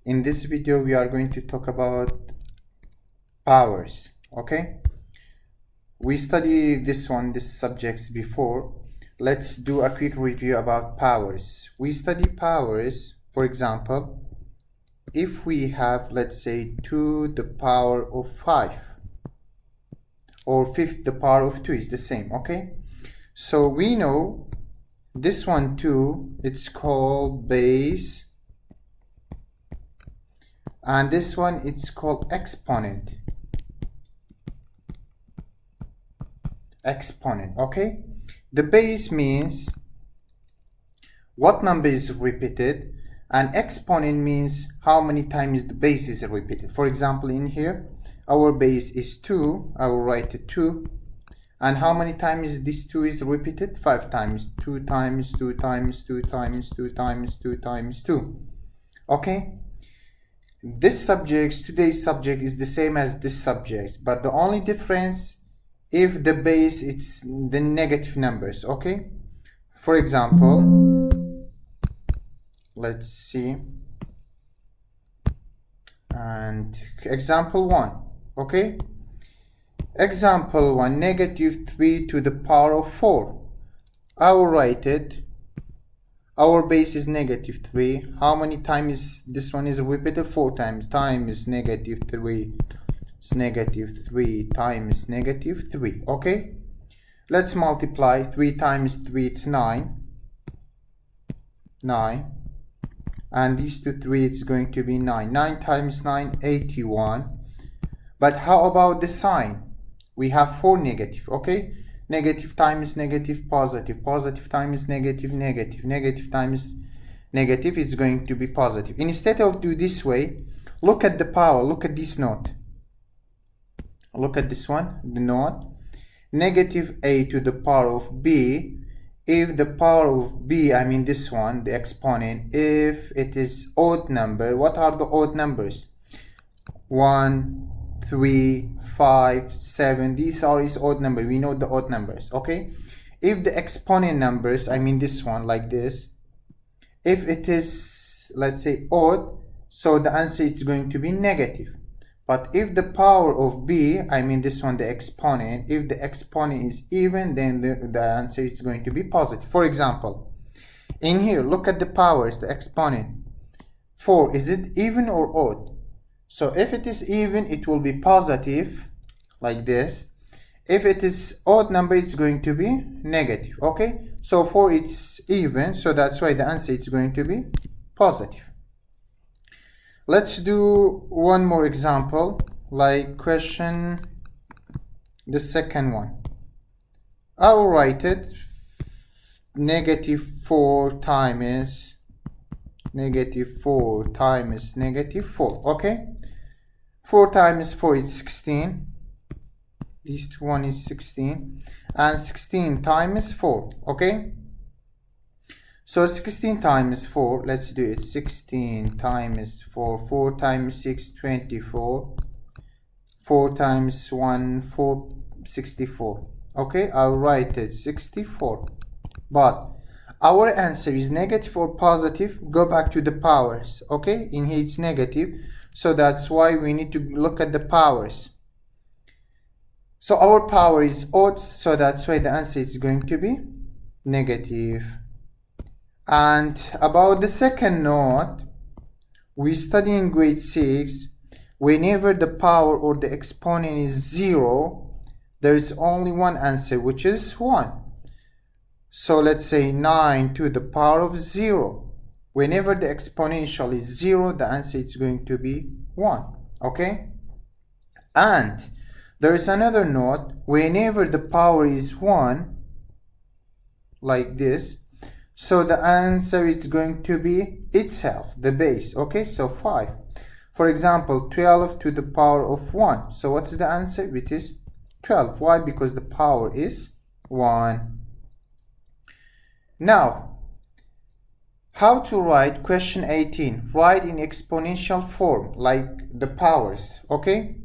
In this video we are going to talk about powers. Okay, we studied these subjects before. Let's do a quick review about powers. We study powers, for example, if we have, let's say, 2 to the power of 5 or 5 to the power of 2 is the same. Okay, so we know this one too, it's called base, and this one it's called exponent. Okay, the base means what number is repeated, and exponent means how many times the base is repeated. For example, in here our base is 2, I will write it 2, and how many times this 2 is repeated? 5 times. 2 times 2 times 2 times 2 times 2 times 2. Okay, today's subject is the same as this subject, but the only difference if the base it's the negative numbers. Okay, for example, let's see, and example 1. Okay, example 1, negative 3 to the power of 4. I will write it. Our base is negative 3. How many times this one is repeated? 4 times. Times negative 3 is negative 3 times negative 3. Okay, let's multiply. 3 times 3 it's 9, and these two 3 it's going to be 9. 9 times 9 81. But how about the sign? We have 4 negative. Okay, negative times negative positive, positive times negative negative, negative times negative is going to be positive. Instead of do this way, look at the power. Look at this note. Look at this one, the note. Negative a to the power of b. If the power of b, I mean this one, the exponent, if it is odd number, what are the odd numbers? 1, 3, 5, 7. These are is odd number. We know the odd numbers. Okay, if the exponent numbers, I mean this one, like this, if it is, let's say, odd, so the answer is going to be negative. But if the power of b, I mean this one, the exponent, if the exponent is even, then the answer is going to be positive. For example, in here, look at the powers, the exponent. 4, is it even or odd? So if it is even, it will be positive, like this. If it is odd number, it's going to be negative. Okay, so 4 it's even, so that's why the answer is going to be positive. Let's do one more example, like question, the second one. I will write it. Negative 4 times negative 4 times negative 4. Okay, 4 times 4 is 16. This one is 16, and 16 times 4. Okay, so 16 times 4, let's do it. 16 times 4, 4 times 6 24, 4 times 1 4, 64. Okay, I'll write it 64. But our answer is negative or positive. Go back to the powers. Okay, in here it's negative, so that's why we need to look at the powers. So our power is odd, so that's why the answer is going to be negative. And about the second note, we study in grade 6, whenever the power or the exponent is 0, there is only one answer, which is 1. So let's say 9 to the power of 0. Whenever the exponential is 0, the answer is going to be 1. Okay, and there is another note, whenever the power is 1, like this, so the answer is going to be itself, the base. Okay, so 5. For example, 12 to the power of 1. So what's the answer? It is 12. Why? Because the power is 1. Now, how to write question 18? Write in exponential form, like the powers. Okay,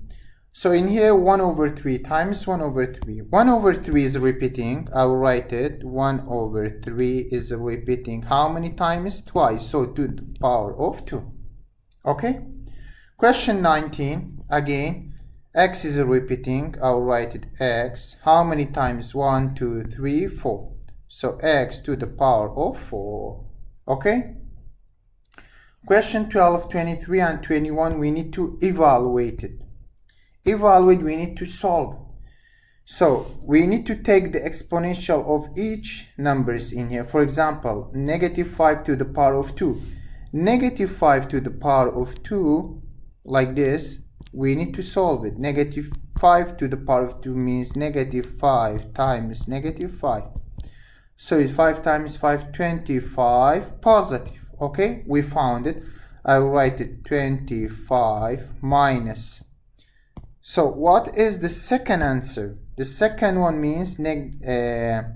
so in here 1 over 3 times 1 over 3. 1 over 3 is repeating. I will write it. 1 over 3 is repeating how many times? Twice. So to the power of 2. Okay. Question 19, again, x is repeating. I'll write it x. How many times? 1, 2, 3, 4. So x to the power of 4. Okay. Question 12, 23, and 21, we need to evaluate it. We need to solve it. So we need to take the exponential of each numbers in here. For example, negative 5 to the power of 2. Negative 5 to the power of 2, like this, we need to solve it. Negative 5 to the power of 2 means negative 5 times negative 5. So it's 5 times 5, 25, positive. Okay, we found it. I'll write it 25 minus. So what is the second answer? The second one means negative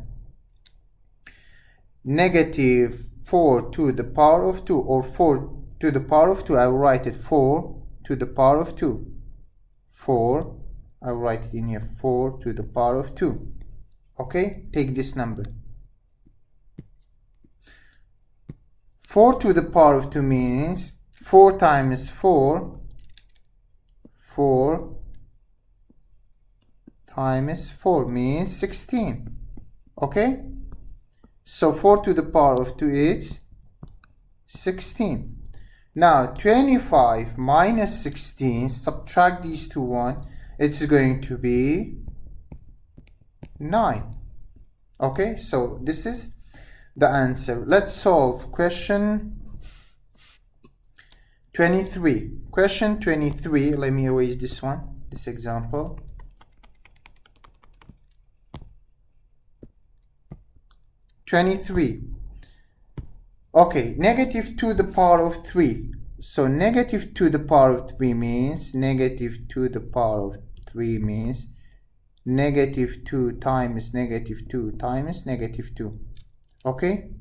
4 to the power of 2, or 4 to the power of 2. I will write it 4 to the power of 2. 4, I will write it in here, 4 to the power of 2. Okay, take this number. 4 to the power of 2 means 4 times 4, 4 times 4 means 16. Okay, so 4 to the power of 2 is 16. Now 25 minus 16, subtract these two 1, it's going to be 9. Okay, so this is the answer. Let's solve question 23. Question 23, let me erase this one, this example. Okay, negative to the power of 3. So negative to the power of 3 means negative to the power of 3 means negative 2 times negative 2 times negative 2. Okay,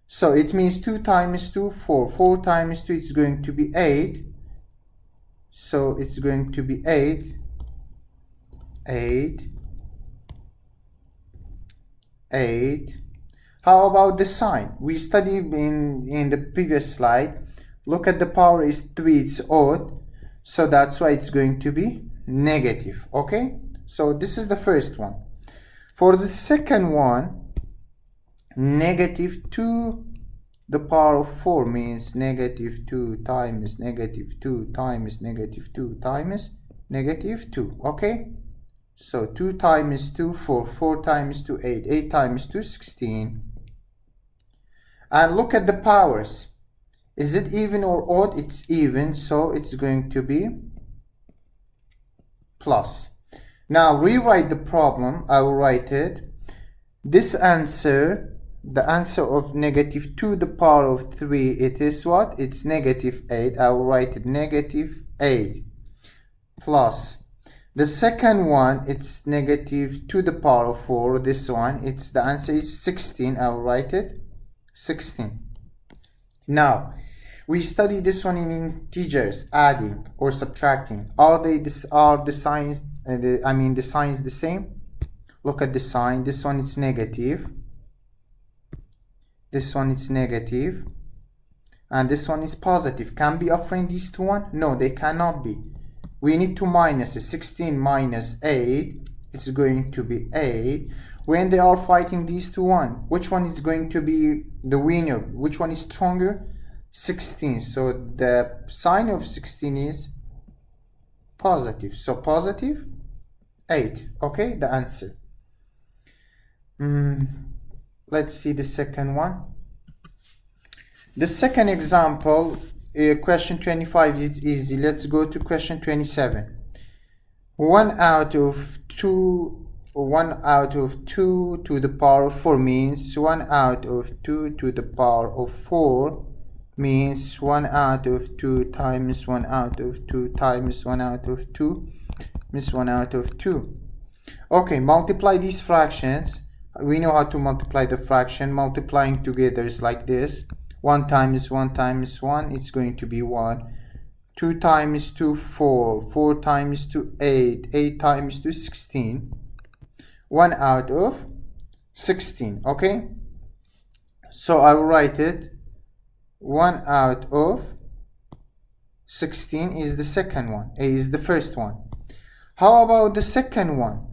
so it means 2 times 2, 4. 4 times 2, it's going to be 8. So it's going to be 8. 8. How about the sign? We studied in the previous slide. Look at the power is 3, it's odd. So that's why it's going to be negative. Okay, so this is the first one. For the second one, negative 2 the power of 4 means negative 2 times negative 2 times negative 2 times negative 2. Okay, so 2 times 2, 4. 4 times 2, 8. 8 times 2, 16. And look at the powers. Is it even or odd? It's even, so it's going to be plus. Now rewrite the problem. I will write it. This answer, the answer of negative 2 the power of 3, it is what? It's negative 8. I will write it negative 8 plus. The second one, it's negative 2 the power of 4. This one, it's the answer is 16. I will write it 16. Now, we study this one in integers, adding or subtracting. Are the signs? The signs the same? Look at the sign. This one is negative. This one is negative, and this one is positive. Can be affine these two one? No, they cannot be. We need to minus it. 16 minus 8, it's going to be 8. When they are fighting these two one, which one is going to be the winner? Which one is stronger? 16. So the sign of 16 is positive. So positive 8. Okay, the answer. Let's see the second one. The second example, question 25 is easy. Let's go to question 27. 1 out of 2 to the power of 4 means 1 out of 2 to the power of 4 means 1 out of 2 times 1 out of 2 times 1 out of 2 means 1 out of 2. Okay, multiply these fractions. We know how to multiply the fraction. Multiplying together is like this. 1 times 1 times 1, it's going to be 1. 2 times 2, 4. 4 times 2, 8. 8 times 2, 16. 1 out of 16. Okay, so I will write it 1 out of 16 is the second one, A is the first one. How about the second one?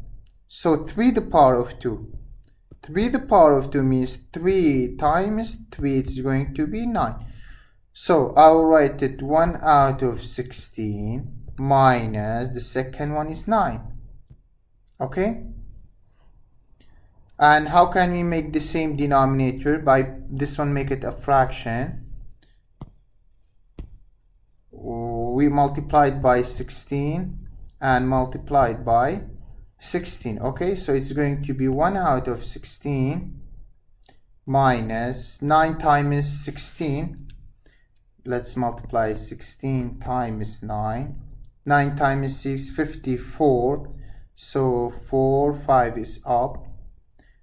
So 3 to the power of 2. 3 to the power of 2 means 3 times 3, it's going to be 9. So I'll write it 1 out of 16 minus the second one is 9. Okay? And how can we make the same denominator? By this one, make it a fraction. We multiplied by 16 and multiplied by 16. Okay, so it's going to be 1 out of 16 minus 9 times 16. Let's multiply 16 times 9. 9 times 6, 54. So 4, 5 is up.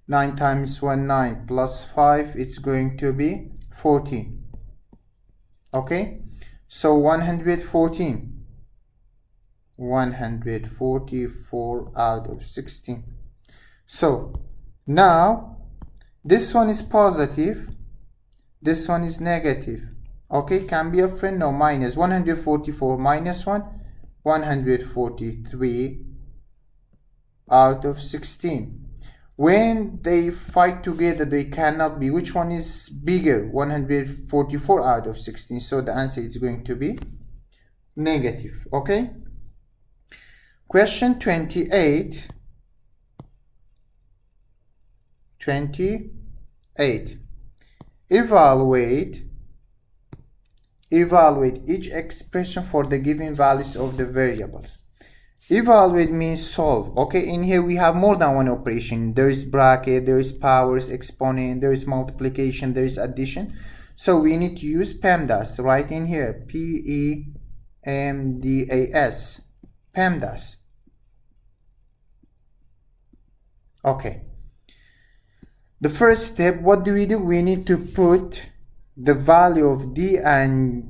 9 times 1, 9 plus 5, it's going to be 14. Okay, so 114. 144 out of 16. So now this one is positive, this one is negative. Okay, can be a friend. No, minus 144 minus 1, 143 out of 16. When they fight together, they cannot be. Which one is bigger? 144 out of 16. So the answer is going to be negative. Okay. Question 28. 28. Evaluate each expression for the given values of the variables. Evaluate means solve. Okay, in here we have more than one operation. There is bracket, there is powers, exponent, there is multiplication, there is addition. So we need to use PEMDAS. Right in here, PEMDAS, PEMDAS. Okay. The first step, what do? We need to put the value of D and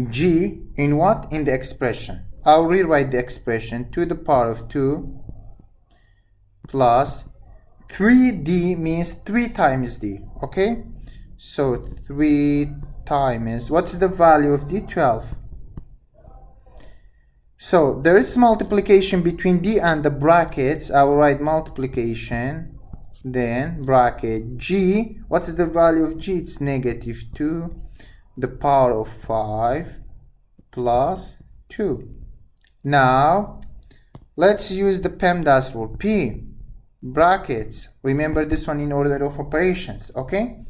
G in what? In the expression. I'll rewrite the expression. 2 to the power of 2 plus 3D means 3 times D. Okay, so 3 times, what's the value of D? 12. So there is multiplication between D and the brackets. I will write multiplication, then bracket G. What's the value of G? It's negative 2 the power of 5 plus 2. Now let's use the PEMDAS rule. P brackets, remember this one in order of operations. Okay,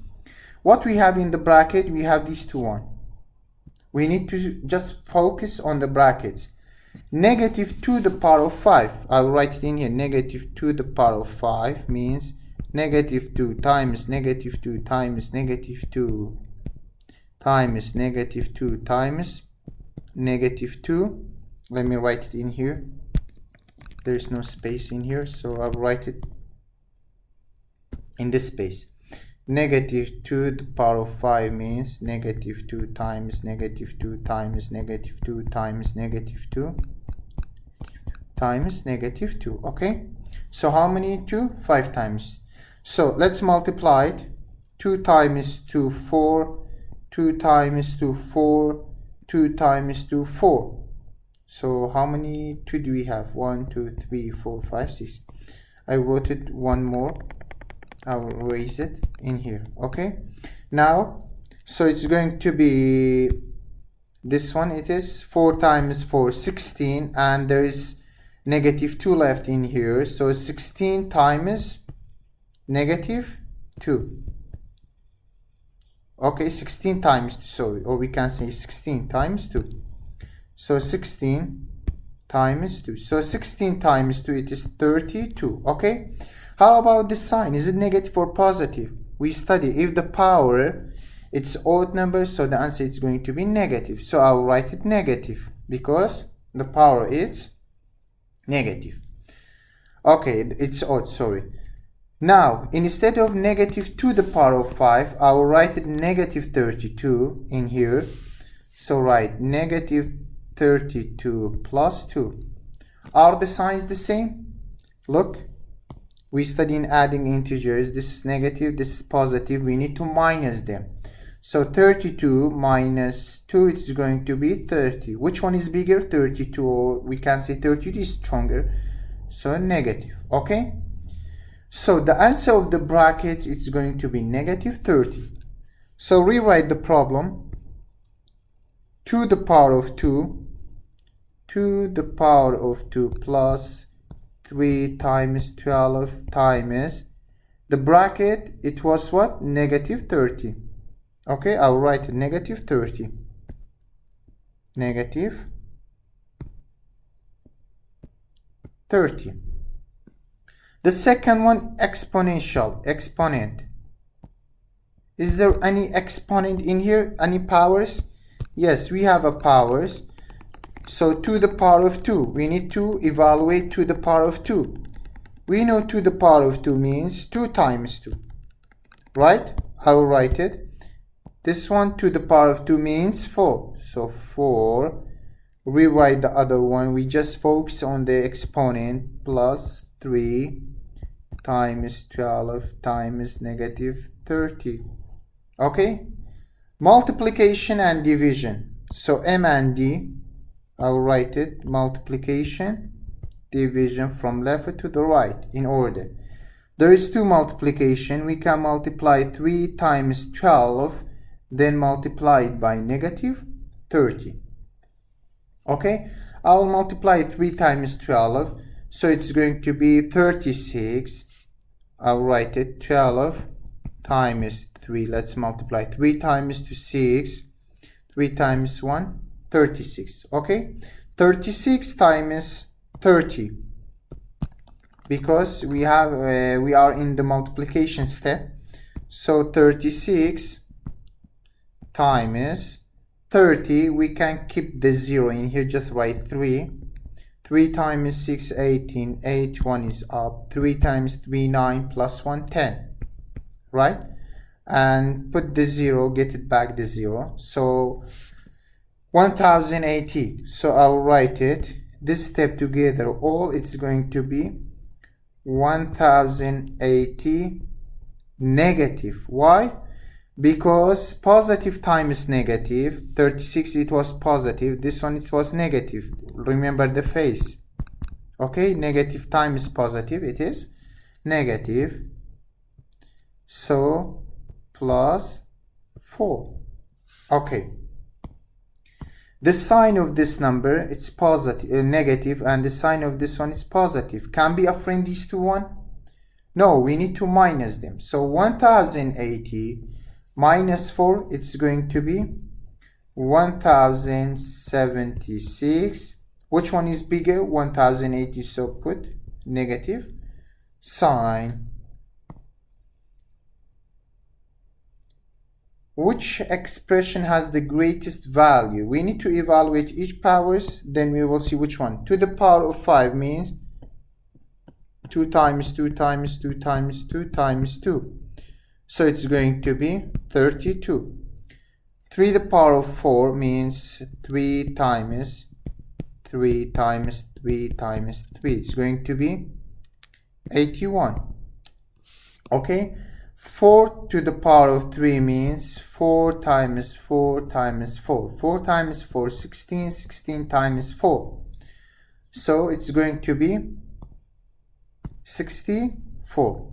what we have in the bracket, we have these two one. We need to just focus on the brackets. Negative 2 to the power of 5, I'll write it in here. Negative 2 to the power of 5 means negative 2 times negative 2 times negative 2 times negative 2 times negative 2. Let me write it in here. There's no space in here, so I'll write it in this space. Negative 2 to the power of 5 means negative 2 times negative 2 times negative 2 times negative 2 times negative 2. Okay, so how many 2? 5 times. So let's multiply it. 2 times 2, 4. 2 times 2, 4. 2 times 2, 4. So how many 2 do we have? 1, 2, 3, 4, 5, 6. I wrote it one more. I will erase it in here. Okay, now so it's going to be this one. It is 4 times 4, 16, and there is negative 2 left in here. So 16 times negative 2. Okay, 16 times 2, sorry, or we can say 16 times 2. So 16 times 2. So 16 times 2, it is 32. Okay, how about the sign? Is it negative or positive? We study if the power it's odd number, so the answer is going to be negative. So I'll write it negative because the power is negative. Okay, it's odd, sorry. Now instead of negative 2 to the power of 5, I will write it negative 32 in here. So write negative 32 plus 2. Are the signs the same? Look, we study in adding integers. This is negative, this is positive. We need to minus them. So 32 minus 2, it's going to be 30. Which one is bigger? 32, or we can say 32 is stronger. So negative, okay? So the answer of the bracket is going to be negative 30. So rewrite the problem. To the power of 2 to the power of 2 plus 3 times 12 times the bracket, it was what? Negative 30. Okay, I'll write negative 30. Negative 30. The second one, exponential, exponent. Is there any exponent in here? Any powers? Yes, we have a powers. So to the power of 2, we need to evaluate to the power of 2. We know to the power of 2 means 2 times 2. Right? I will write it. This one to the power of 2 means 4. So 4. Rewrite the other one. We just focus on the exponent. Plus 3 times 12 times negative 30. Okay? Multiplication and division. So M and D. I'll write it. Multiplication, division from left to the right in order. There is 2 multiplication. We can multiply 3 times 12, then multiply it by negative 30. Okay, I'll multiply 3 times 12, so it's going to be 36. I'll write it 12 times 3. Let's multiply 3 times 2, 6. 3 times 1, 36. Okay, 36 times 30, because we are in the multiplication step. So 36 times 30, we can keep the 0 in here, just write 3. 3 times 6, 18. 8, 1 is up. 3 times 3, 9, plus 1, 10. Right? And put the 0, get it back the 0. So 1080. So I'll write it. This step together, all it's going to be 1080 negative. Why? Because positive times negative. 36 it was positive, this one it was negative. Remember the face. Okay, negative times positive, it is negative. So plus 4. Okay, the sign of this number, it's positive, negative, and the sign of this one is positive. Can be a friend these two one? No, we need to minus them. So 1080 minus 4, it's going to be 1076. Which one is bigger? 1080, so put negative sign. Which expression has the greatest value? We need to evaluate each powers, then we will see which one. To the power of 5 means 2 times 2 times 2 times 2 times 2. So it's going to be 32. 3 to the power of 4 means 3 times 3 times 3 times 3. It's going to be 81. Okay. 4 to the power of 3 means 4 times 4 times 4. 4 times 4, 16. 16 times 4. So it's going to be 64.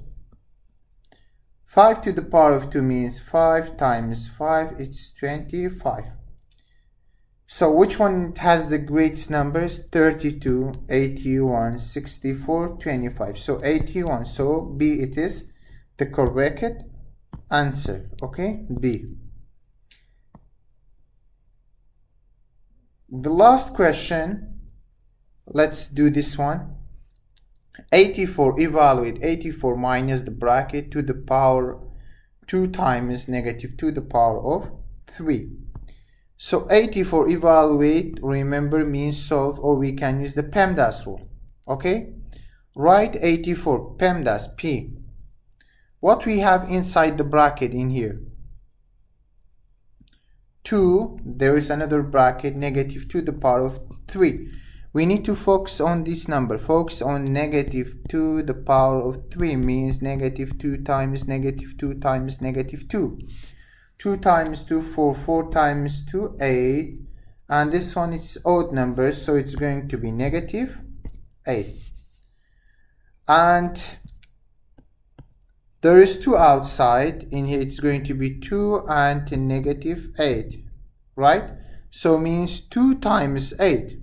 5 to the power of 2 means 5 times 5, it's 25. So which one has the greatest numbers? 32, 81, 64, 25. So 81. So B it is the correct answer. Okay, B. The last question, let's do this one. 84, evaluate 84 minus the bracket to the power 2 times negative to the power of 3. So 84 evaluate, remember, means solve, or we can use the PEMDAS rule. Okay, write 84 PEMDAS P. What we have inside the bracket in here? 2, there is another bracket, negative to the power of 3. We need to focus on this number. Focus on negative to the power of 3 means negative 2 times negative 2 times negative 2. 2 times 2, 4, 4 times 2, 8, and this one is odd numbers, so it's going to be negative 8. And there is 2 outside, in here it's going to be 2 and negative 8, right? So means 2 times 8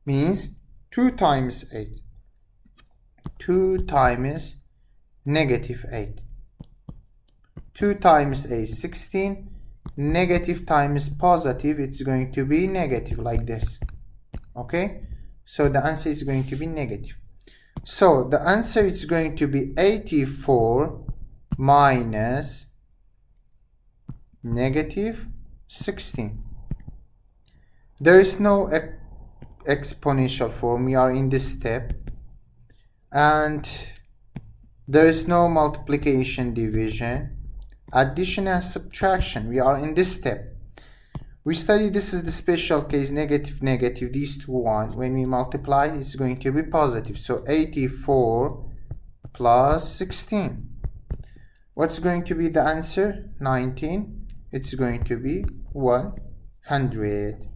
means 2 times 8. 2 times negative 8. 2 times 8, 16. Negative times positive, it's going to be negative, like this. Okay? So the answer is going to be negative. So the answer is going to be 84 minus negative 16. There is no exponential form. We are in this step. And there is no multiplication, division, addition and subtraction. We are in this step. We study this is the special case, negative, negative, these two ones. When we multiply, it's going to be positive. So 84 plus 16. What's going to be the answer? 19. It's going to be 100.